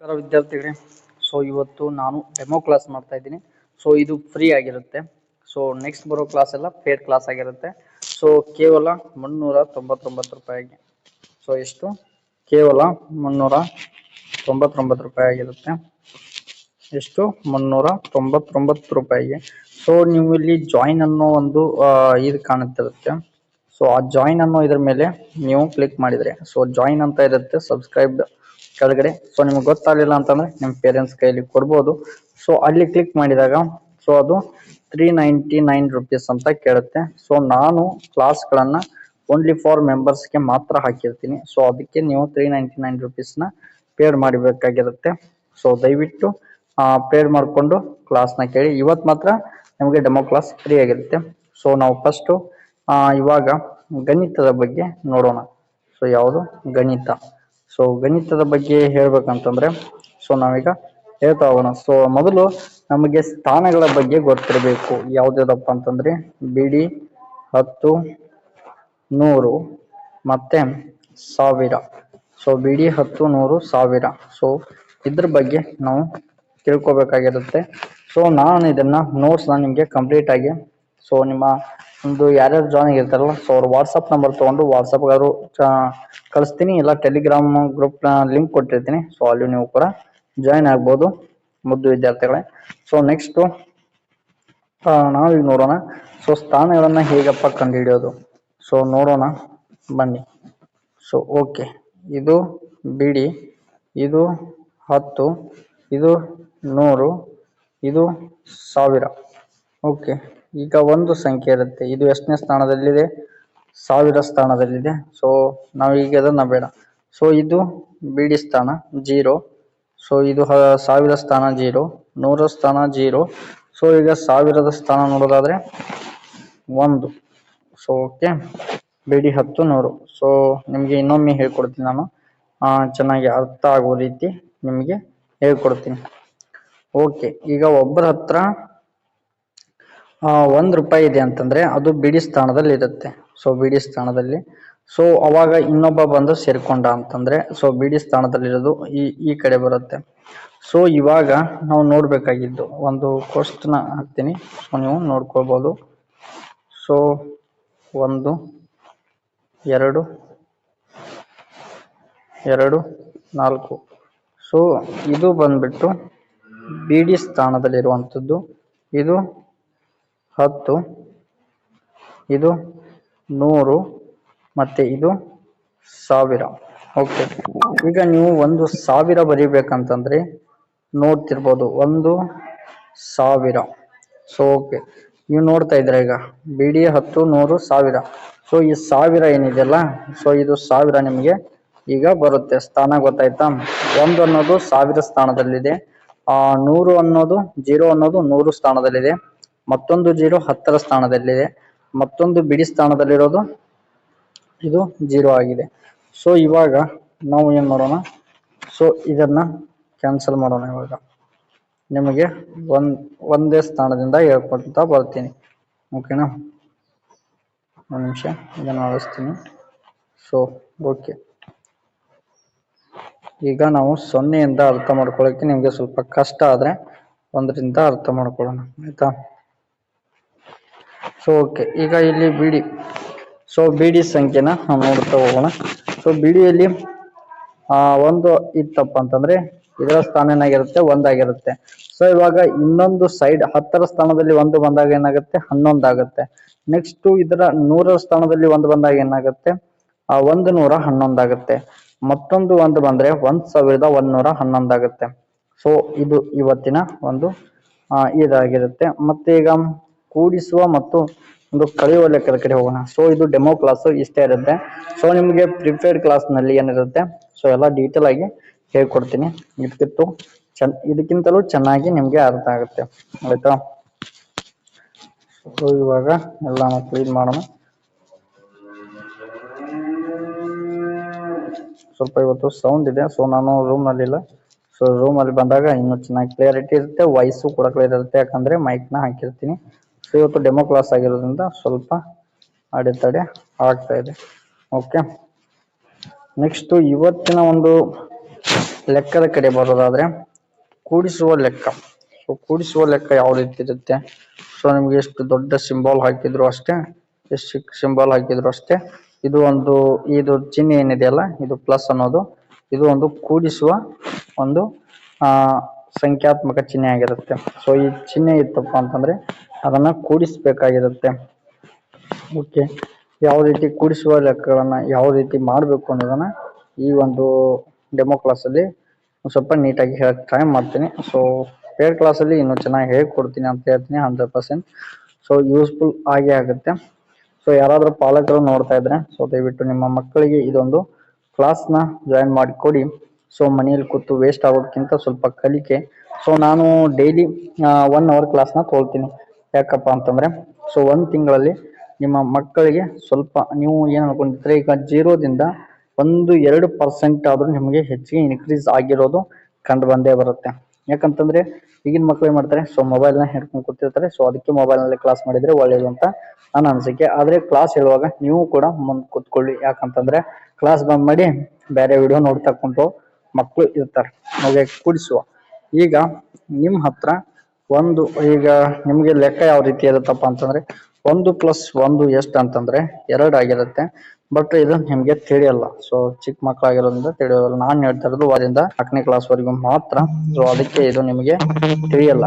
ನಮಸ್ಕಾರ ವಿದ್ಯಾರ್ಥಿಗಳೇ. ಇವತ್ತು ನಾನು ಡೆಮೋ ಕ್ಲಾಸ್ ಮಾಡ್ತಾ ಇದ್ದೀನಿ. ಇದು ಫ್ರೀ ಆಗಿರುತ್ತೆ. ನೆಕ್ಸ್ಟ್ ಬರೋ ಕ್ಲಾಸ್ ಎಲ್ಲ ಪೇಡ್ ಕ್ಲಾಸ್ ಆಗಿರುತ್ತೆ. ಕೇವಲ 399 ರೂಪಾಯಿಗೆ. ಎಷ್ಟು? ಕೇವಲ 399 ರೂಪಾಯಿ ಆಗಿರುತ್ತೆ. ಎಷ್ಟು? 399 ರೂಪಾಯಿಗೆ. ನೀವು ಇಲ್ಲಿ ಜಾಯಿನ್ ಅನ್ನೋ ಒಂದು ಇದು ಕಾಣುತ್ತಿರುತ್ತೆ. ಆ ಜಾಯಿನ್ ಅನ್ನೋ ಇದ್ರ ಮೇಲೆ ನೀವು ಕ್ಲಿಕ್ ಮಾಡಿದ್ರೆ ಜಾಯಿನ್ ಅಂತ ಇರುತ್ತೆ ಸಬ್ಸ್ಕ್ರೈಬ್ಡ್ ಕೆಳಗಡೆ. ನಿಮ್ಗೆ ಗೊತ್ತಾಗಲಿಲ್ಲ ಅಂತಂದ್ರೆ ನಿಮ್ಮ ಪೇರೆಂಟ್ಸ್ ಕೈಯಲ್ಲಿ ಕೊಡ್ಬೋದು. ಅಲ್ಲಿ ಕ್ಲಿಕ್ ಮಾಡಿದಾಗ ಅದು 399 ರೂಪೀಸ್ ಅಂತ ಕೇಳುತ್ತೆ. ನಾನು ಕ್ಲಾಸ್ಗಳನ್ನ ಓನ್ಲಿ ಫಾರ್ ಮೆಂಬರ್ಸ್ಗೆ ಮಾತ್ರ ಹಾಕಿರ್ತೀನಿ. ಅದಕ್ಕೆ ನೀವು 399 ರೂಪೀಸ್ನ ಪೇಡ್ ಮಾಡಬೇಕಾಗಿರುತ್ತೆ. ದಯವಿಟ್ಟು ಪೇಡ್ ಮಾಡಿಕೊಂಡು ಕ್ಲಾಸ್ನ ಕೇಳಿ. ಇವತ್ತು ಮಾತ್ರ ನಿಮಗೆ ಡೆಮೋ ಕ್ಲಾಸ್ ಫ್ರೀ ಆಗಿರುತ್ತೆ. ನಾವು ಫಸ್ಟು ಇವಾಗ ಗಣಿತದ ಬಗ್ಗೆ ನೋಡೋಣ. ಯಾವುದು? ಗಣಿತ. ಗಣಿತದ ಬಗ್ಗೆ ಹೇಳ್ಬೇಕಂತಂದ್ರೆ ನಾವೀಗ ಹೇಳ್ತಾ ಹೋಗೋಣ. ಮೊದಲು ನಮಗೆ ಸ್ಥಾನಗಳ ಬಗ್ಗೆ ಗೊತ್ತಿರಬೇಕು. ಯಾವ್ದಪ್ಪ ಅಂತಂದ್ರೆ ಬಿಡಿ, 10, 100 ಮತ್ತೆ 1000. ಬಿಡಿ, 10, 100, 1000. ಇದ್ರ ಬಗ್ಗೆ ನಾವು ತಿಳ್ಕೊಬೇಕಾಗಿರುತ್ತೆ. ನಾನು ಇದನ್ನ ನೋಟ್ಸ್ನ ನಿಮಗೆ ಕಂಪ್ಲೀಟ್ ಆಗಿ ನಿಮ್ಮ ಒಂದು ಯಾರ್ಯಾರು ಜಾಯ್ನ್ ಆಗಿರ್ತಾರಲ್ಲ ಅವ್ರ ವಾಟ್ಸಪ್ ನಂಬರ್ ತಗೊಂಡು ವಾಟ್ಸಪ್ಗಾದ್ರು ಕಳಿಸ್ತೀನಿ, ಇಲ್ಲ ಟೆಲಿಗ್ರಾಮ್ ಗ್ರೂಪ್ ಲಿಂಕ್ ಕೊಟ್ಟಿರ್ತೀನಿ. ಅಲ್ಲಿ ನೀವು ಕೂಡ ಜಾಯಿನ್ ಆಗ್ಬೋದು ಮುದ್ದು ವಿದ್ಯಾರ್ಥಿಗಳೇ. ನೆಕ್ಸ್ಟ್ ನಾವೀಗ ನೋಡೋಣ ಸ್ಥಾನಗಳನ್ನ ಹೇಗಪ್ಪ ಕಂಡುಹಿಡಿಯೋದು. ನೋಡೋಣ ಬನ್ನಿ. ಓಕೆ, ಇದು ಬಿಡಿ, ಇದು 10, ಇದು 100, ಇದು 1000. ಓಕೆ, ಈಗ ಒಂದು ಸಂಖ್ಯೆ ಇರುತ್ತೆ. ಇದು ಎಷ್ಟನೇ ಸ್ಥಾನದಲ್ಲಿದೆ? 1000 ಸ್ಥಾನದಲ್ಲಿದೆ. ನಾವೀಗ ಅದನ್ನ ಬೇಡ. ಇದು ಬಿಡಿ ಸ್ಥಾನ 0. ಇದು 1000 ಸ್ಥಾನ 0, 100 ಸ್ಥಾನ 0. ಈಗ 1000ದ ಸ್ಥಾನ ನೋಡೋದಾದ್ರೆ 1. ಓಕೆ, ಬಿಡಿ, 10, 100. ನಿಮ್ಗೆ ಇನ್ನೊಮ್ಮೆ ಹೇಳ್ಕೊಡ್ತೀನಿ ನಾನು, ಚೆನ್ನಾಗಿ ಅರ್ಥ ಆಗೋ ರೀತಿ ನಿಮಗೆ ಹೇಳ್ಕೊಡ್ತೀನಿ. ಓಕೆ, ಈಗ ಒಬ್ಬರ ಹತ್ರ 1 ರೂಪಾಯಿ ಇದೆ ಅಂತಂದ್ರೆ ಅದು ಬಿಡಿ ಸ್ಥಾನದಲ್ಲಿ ಇರುತ್ತೆ. ಬಿಡಿ ಸ್ಥಾನದಲ್ಲಿ. ಅವಾಗ ಇನ್ನೊಬ್ಬ ಬಂದು ಸೇರ್ಕೊಂಡ ಅಂತಂದ್ರೆ ಬಿಡಿ ಸ್ಥಾನದಲ್ಲಿರೋದು ಈ ಕಡೆ ಬರುತ್ತೆ. ಇವಾಗ ನಾವು ನೋಡ್ಬೇಕಾಗಿದ್ದು ಒಂದು ಕ್ವಶನ್ ಹಾಕ್ತೀನಿ, ನೀವು ನೋಡ್ಕೊಳ್ಬಹುದು. 1, 2, 2, 4. ಇದು ಬಂದ್ಬಿಟ್ಟು ಬಿಡಿ ಸ್ಥಾನದಲ್ಲಿರುವಂಥದ್ದು. ಇದು 10, ಇದು 100 ಮತ್ತೆ ಇದು 1000. ಓಕೆ, ಈಗ ನೀವು 1000 ಬರೀಬೇಕಂತಂದ್ರೆ ನೋಡ್ತಿರ್ಬೋದು 1000. ಓಕೆ, ನೀವು ನೋಡ್ತಾ ಇದ್ರ ಈಗ ಬಿಡಿ, 10, 100, 1000. ಈ 1000 ಏನಿದೆಯಲ್ಲ ಇದು 1000 ನಿಮಗೆ ಈಗ ಬರುತ್ತೆ. ಸ್ಥಾನ ಗೊತ್ತಾಯ್ತಾ? 1 ಅನ್ನೋದು 1000 ಸ್ಥಾನದಲ್ಲಿದೆ. 100 ಅನ್ನೋದು 0 ಅನ್ನೋದು 100 ಸ್ಥಾನದಲ್ಲಿದೆ. ಮತ್ತೊಂದು 0 10ರ ಸ್ಥಾನದಲ್ಲಿದೆ. ಮತ್ತೊಂದು ಬಿಡಿ ಸ್ಥಾನದಲ್ಲಿರೋದು ಇದು 0 ಆಗಿದೆ. ಇವಾಗ ನಾವು ಏನ್ ಮಾಡೋಣ, ಇದನ್ನ ಕ್ಯಾನ್ಸಲ್ ಮಾಡೋಣ. ಇವಾಗ ನಿಮಗೆ ಒಂದೇ ಸ್ಥಾನದಿಂದ ಹೇಳ್ಕೊಳ್ತಾ ಬರ್ತೀನಿ. ಓಕೆನಾ? ಒಂದು ನಿಮಿಷ ಇದನ್ನು ಅಳಿಸ್ತೀನಿ. ಓಕೆ, ಈಗ ನಾವು 0ಯಿಂದ ಅರ್ಥ ಮಾಡ್ಕೊಳ್ಳೋಕೆ ನಿಮ್ಗೆ ಸ್ವಲ್ಪ ಕಷ್ಟ ಆದ್ರೆ 1ರಿಂದ ಅರ್ಥ ಮಾಡ್ಕೊಳ್ಳೋಣ, ಆಯ್ತಾ? ಓಕೆ, ಈಗ ಇಲ್ಲಿ ಬಿಡಿ. ಬಿಡಿ ಸಂಖ್ಯೆನ ನಾವು ನೋಡ್ತಾ ಹೋಗೋಣ. ಬಿಡಿಯಲ್ಲಿ 1 ಇತ್ತಪ್ಪ ಅಂತಂದ್ರೆ ಇದರ ಸ್ಥಾನ ಏನಾಗಿರುತ್ತೆ? 1 ಆಗಿರುತ್ತೆ. ಇವಾಗ ಇನ್ನೊಂದು ಸೈಡ್ 10ರ ಸ್ಥಾನದಲ್ಲಿ 1 ಬಂದಾಗ ಏನಾಗುತ್ತೆ? 11 ಆಗುತ್ತೆ. ನೆಕ್ಸ್ಟ್ ಇದರ 100ರ ಸ್ಥಾನದಲ್ಲಿ 1 ಬಂದಾಗ ಏನಾಗುತ್ತೆ? 111 ಆಗುತ್ತೆ. ಮತ್ತೊಂದು 1 ಬಂದ್ರೆ 1111 ಆಗುತ್ತೆ. ಇದು ಇವತ್ತಿನ ಒಂದು ಇದಾಗಿರುತ್ತೆ. ಮತ್ತೆ ಈಗ ಕೂಡಿಸುವ ಮತ್ತು ಒಂದು ಕಳೆಯುವ ಲೆಕ್ಕದ ಕಡೆ ಹೋಗೋಣ. ಇದು ಡೆಮೋ ಕ್ಲಾಸ್ ಇಷ್ಟೇ ಇರುತ್ತೆ. ನಿಮಗೆ ಪ್ರಿಪೇರ್ಡ್ ಕ್ಲಾಸ್ ನಲ್ಲಿ ಏನಿರುತ್ತೆ ಎಲ್ಲ ಡೀಟೇಲ್ ಆಗಿ ಹೇಳ್ಕೊಡ್ತೀನಿ. ಇದಕ್ಕಿಂತಲೂ ಚೆನ್ನಾಗಿ ನಿಮ್ಗೆ ಅರ್ಥ ಆಗುತ್ತೆ, ಆಯ್ತಾ? ಇವಾಗ ಎಲ್ಲ ಕ್ಲೀನ್ ಮಾಡೋಣ. ಸ್ವಲ್ಪ ಇವತ್ತು ಸೌಂಡ್ ಇದೆ, ನಾನು ರೂಮ್ ನಲ್ಲಿ ಇಲ್ಲ. ರೂಮ್ ಅಲ್ಲಿ ಬಂದಾಗ ಇನ್ನೂ ಚೆನ್ನಾಗಿ ಕ್ಲಿಯರಿಟಿ ಇರುತ್ತೆ, ವಾಯ್ಸು ಕೂಡ ಕ್ಲಿಯರ್ ಇರುತ್ತೆ. ಯಾಕಂದ್ರೆ ಮೈಕ್ ನ ಹಾಕಿರ್ತೀನಿ. ಇವತ್ತು ಡೆಮೋ ಕ್ಲಾಸ್ ಆಗಿರೋದ್ರಿಂದ ಸ್ವಲ್ಪ ಅಡೆತಡೆ ಆಗ್ತಾ ಇದೆ. ಓಕೆ, ನೆಕ್ಸ್ಟ್ ಇವತ್ತಿನ ಒಂದು ಲೆಕ್ಕದ ಕಡೆ ಬರೋದಾದ್ರೆ ಕೂಡಿಸುವ ಲೆಕ್ಕ. ಸೊ ಕೂಡಿಸುವ ಲೆಕ್ಕ ಯಾವ ರೀತಿ ಇರುತ್ತೆ? ಸೊ ನಿಮ್ಗೆ ಎಷ್ಟು ದೊಡ್ಡ ಸಿಂಬಲ್ ಹಾಕಿದ್ರು ಅಷ್ಟೇ, ಎಷ್ಟು ಚಿಕ್ಕ ಸಿಂಬಲ್ ಹಾಕಿದ್ರು ಅಷ್ಟೇ, ಇದು ಚಿಹ್ನೆ ಏನಿದೆಯಲ್ಲ, ಇದು ಪ್ಲಸ್ ಅನ್ನೋದು, ಇದು ಒಂದು ಕೂಡಿಸುವ ಒಂದು ಸಂಖ್ಯಾತ್ಮಕ ಚಿಹ್ನೆ ಆಗಿರುತ್ತೆ. ಸೊ ಈ ಚಿಹ್ನೆ ಇತ್ತಪ್ಪ ಅಂತಂದ್ರೆ ಅದನ್ನ ಕೂಡಿಸ್ಬೇಕಾಗಿರುತ್ತೆ. ಓಕೆ, ಯಾವ ರೀತಿ ಕೂಡಿಸುವ ಲೆಕ್ಕಗಳನ್ನ ಯಾವ ರೀತಿ ಮಾಡಬೇಕು ಅನ್ನೋದನ್ನ ಈ ಒಂದು ಡೆಮೋ ಕ್ಲಾಸಲ್ಲಿ ಸ್ವಲ್ಪ ನೀಟಾಗಿ ಹೇಳಕ್ ಟ್ರೈ ಮಾಡ್ತೀನಿ. ಸೊ ಪೇಡ್ ಕ್ಲಾಸಲ್ಲಿ ಇನ್ನೂ ಚೆನ್ನಾಗಿ ಹೇಳ್ಕೊಡ್ತೀನಿ ಅಂತ ಹೇಳ್ತೀನಿ 100%. ಸೊ ಯೂಸ್ಫುಲ್ ಆಗೇ ಆಗುತ್ತೆ. ಸೊ ಯಾರಾದರೂ ಪಾಲಕರು ನೋಡ್ತಾ ಇದ್ರೆ ಸೊ ದಯವಿಟ್ಟು ನಿಮ್ಮ ಮಕ್ಕಳಿಗೆ ಇದೊಂದು ಕ್ಲಾಸ್ನ ಜಾಯಿನ್ ಮಾಡಿಕೊಡಿ. ಸೊ ಮನೆಯಲ್ಲಿ ಕೂತು ವೇಸ್ಟ್ ಆಗೋದಕ್ಕಿಂತ ಸ್ವಲ್ಪ ಕಲಿಕೆ. ಸೊ ನಾನು ಡೈಲಿ 1 hour ಕ್ಲಾಸ್ನ ತೊಗೊಳ್ತೀನಿ. ಯಾಕಪ್ಪ ಅಂತಂದ್ರೆ ಸೊ 1 ತಿಂಗಳಲ್ಲಿ ನಿಮ್ಮ ಮಕ್ಕಳಿಗೆ ಸ್ವಲ್ಪ ನೀವು ಏನು ಅನ್ಕೊಂಡಿರ್ತೀರಿ, ಈಗ 0ದಿಂದ 1-2% ಆದ್ರೂ ನಿಮಗೆ ಹೆಚ್ಚಿಗೆ ಇನ್ಕ್ರೀಸ್ ಆಗಿರೋದು ಕಂಡು ಬಂದೇ ಬರುತ್ತೆ. ಯಾಕಂತಂದ್ರೆ ಈಗಿನ ಮಕ್ಕಳು ಏನ್ ಮಾಡ್ತಾರೆ, ಸೊ ಮೊಬೈಲ್ನ ಹಿಡ್ಕೊಂಡು ಕೂತಿರ್ತಾರೆ. ಸೊ ಅದಕ್ಕೆ ಮೊಬೈಲ್ನಲ್ಲಿ ಕ್ಲಾಸ್ ಮಾಡಿದ್ರೆ ಒಳ್ಳೇದು ಅಂತ ನನ್ನ ಅನಿಸಿಕೆ. ಆದ್ರೆ ಕ್ಲಾಸ್ ಹೇಳುವಾಗ ನೀವು ಕೂಡ ಮುಂದೆ ಕೂತ್ಕೊಳ್ಳಿ. ಯಾಕಂತಂದ್ರೆ ಕ್ಲಾಸ್ ಬಂದ್ ಮಾಡಿ ಬೇರೆ ವಿಡಿಯೋ ನೋಡ್ತಾ ಕುಂತು ಮಕ್ಕಳು ಇರ್ತಾರೆ. ಹಾಗೆ ಕೂಡಿಸುವ, ಈಗ ನಿಮ್ ಹತ್ರ ಈಗ ನಿಮ್ಗೆ ಲೆಕ್ಕ ಯಾವ ರೀತಿ ಇರುತ್ತಪ್ಪ ಅಂತಂದ್ರೆ 1 + 1 ಎಷ್ಟು ಅಂತಂದ್ರೆ 2 ಆಗಿರುತ್ತೆ. ಬಟ್ ಇದು ನಿಮ್ಗೆ ತಿಳಿಯಲ್ಲ. ಸೊ ಚಿಕ್ಕ ಮಕ್ಕಳಾಗಿರೋದ್ರಿಂದ ತಿಳಿಯೋಲ್ಲ. ನಾನು ಹೇಳ್ತಾ ಇರೋದು 1ರಿಂದ 4ನೇ ಕ್ಲಾಸ್ ವರೆಗೂ ಮಾತ್ರ. ಸೊ ಅದಕ್ಕೆ ಇದು ನಿಮಗೆ ತಿಳಿಯಲ್ಲ.